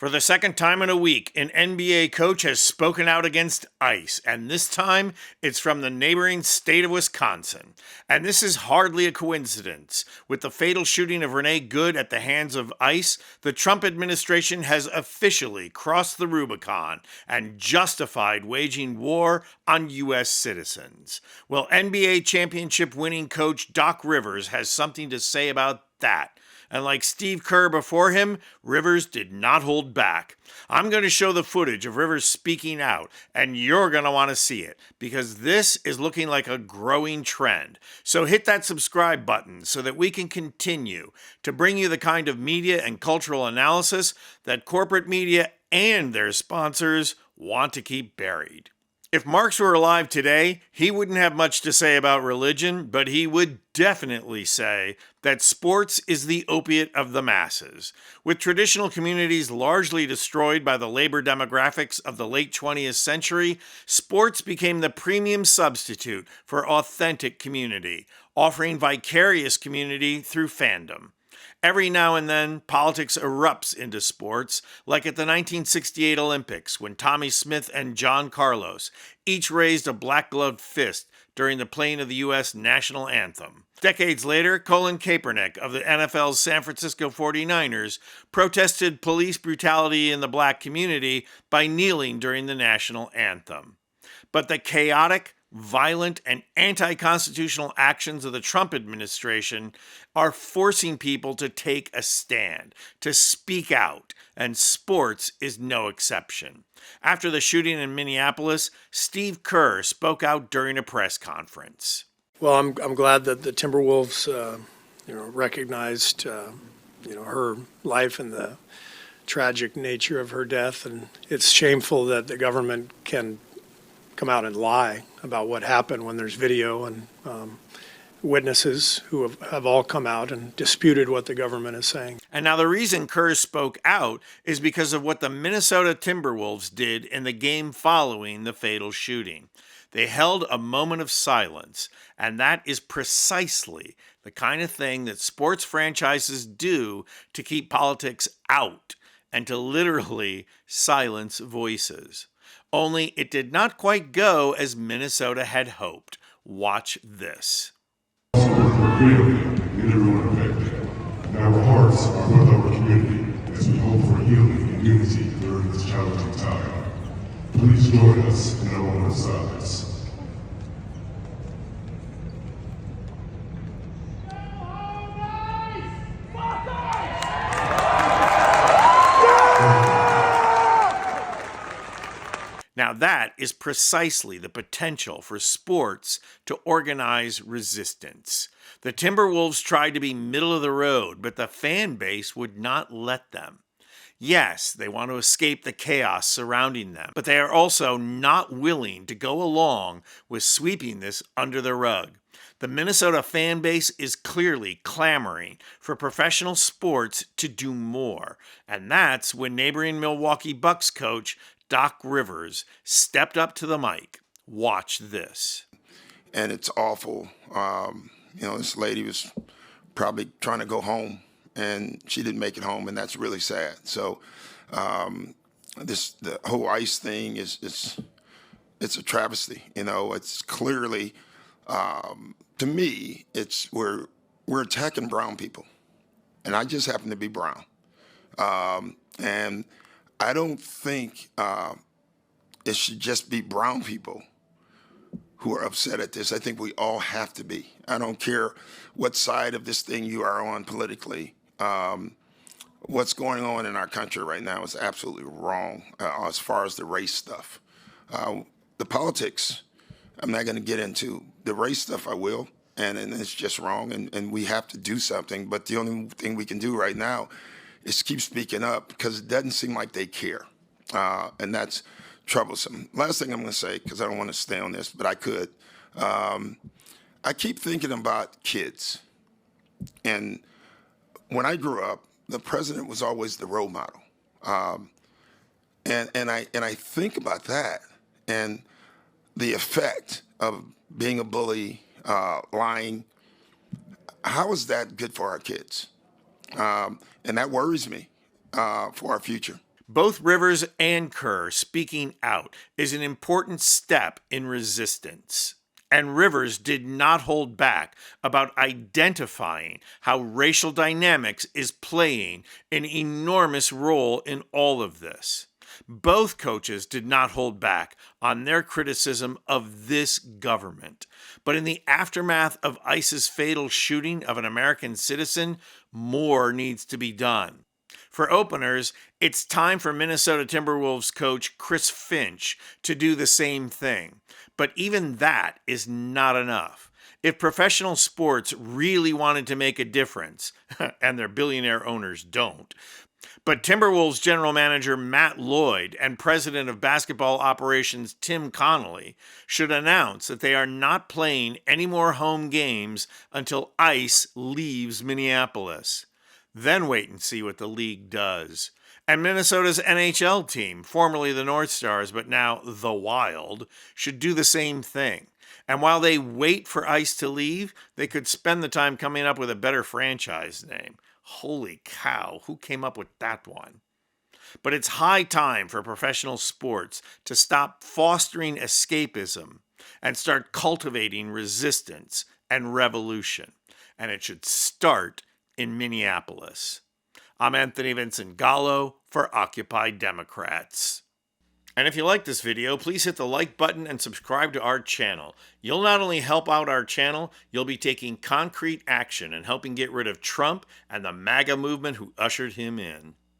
For the second time in a week, an NBA coach has spoken out against ICE, and this time it's from the neighboring state of Wisconsin. And this is hardly a coincidence. With the fatal shooting of Renee Good at the hands of ICE, the Trump administration has officially crossed the Rubicon and justified waging war on U.S. citizens. Well, NBA championship winning coach Doc Rivers has something to say about that. And like Steve Kerr before him, Rivers did not hold back. I'm going to show the footage of Rivers speaking out, and you're going to want to see it, because this is looking like a growing trend. So hit that subscribe button so that we can continue to bring you the kind of media and cultural analysis that corporate media and their sponsors want to keep buried. If Marx were alive today, he wouldn't have much to say about religion, but he would definitely say that sports is the opiate of the masses. With traditional communities largely destroyed by the labor demographics of the late 20th century, sports became the premium substitute for authentic community, offering vicarious community through fandom. Every now and then, politics erupts into sports, like at the 1968 Olympics when Tommy Smith and John Carlos each raised a black-gloved fist during the playing of the U.S. national anthem. Decades later, Colin Kaepernick of the NFL's San Francisco 49ers protested police brutality in the black community by kneeling during the national anthem. But the chaotic, violent, and anti-constitutional actions of the Trump administration are forcing people to take a stand, to speak out, and sports is no exception. After the shooting in Minneapolis, Steve Kerr spoke out during a press conference. Well, I'm glad that the Timberwolves, recognized, her life and the tragic nature of her death, and it's shameful that the government can come out and lie about what happened when there's video and witnesses who have all come out and disputed what the government is saying. And now the reason Kerr spoke out is because of what the Minnesota Timberwolves did in the game following the fatal shooting. They held a moment of silence, and that is precisely the kind of thing that sports franchises do to keep politics out and to literally silence voices. Only it did not quite go as Minnesota had hoped. Watch this. Also work for freedom and everyone affected. And our hearts are with our community as we hope for healing and unity during this challenging time. Please join us in our moment of silence. Now that is precisely the potential for sports to organize resistance. The Timberwolves tried to be middle of the road, but the fan base would not let them. Yes, they want to escape the chaos surrounding them, but they are also not willing to go along with sweeping this under the rug. The Minnesota fan base is clearly clamoring for professional sports to do more, and that's when neighboring Milwaukee Bucks coach Doc Rivers stepped up to the mic. Watch this. And it's awful. This lady was probably trying to go home, and she didn't make it home, and that's really sad. So the whole ICE thing it's a travesty. It's clearly, to me, we're attacking brown people, and I just happen to be brown, and I don't think it should just be brown people who are upset at this. I think we all have to be. I don't care what side of this thing you are on politically. What's going on in our country right now is absolutely wrong as far as the race stuff. The politics, I'm not going to get into. The race stuff I will, and it's just wrong, and we have to do something. But the only thing we can do right now is keep speaking up, because it doesn't seem like they care, and that's troublesome. Last thing I'm going to say, because I don't want to stay on this, but I could. I keep thinking about kids, and when I grew up, the president was always the role model, and I think about that and the effect of being a bully, lying. How is that good for our kids? And that worries me for our future. Both Rivers and Kerr speaking out is an important step in resistance. And Rivers did not hold back about identifying how racial dynamics is playing an enormous role in all of this. Both coaches did not hold back on their criticism of this government. But in the aftermath of ICE's fatal shooting of an American citizen, more needs to be done. For openers, it's time for Minnesota Timberwolves coach Chris Finch to do the same thing. But even that is not enough. If professional sports really wanted to make a difference, and their billionaire owners don't, but Timberwolves general manager Matt Lloyd and president of basketball operations Tim Connolly should announce that they are not playing any more home games until ICE leaves Minneapolis. Then wait and see what the league does. And Minnesota's NHL team, formerly the North Stars but now the Wild, should do the same thing. And while they wait for ICE to leave, they could spend the time coming up with a better franchise name. Holy cow, who came up with that one? But it's high time for professional sports to stop fostering escapism and start cultivating resistance and revolution. And it should start in Minneapolis. I'm Anthony Vincent Gallo for Occupy Democrats. And if you like this video, please hit the like button and subscribe to our channel. You'll not only help out our channel, you'll be taking concrete action and helping get rid of Trump and the MAGA movement who ushered him in.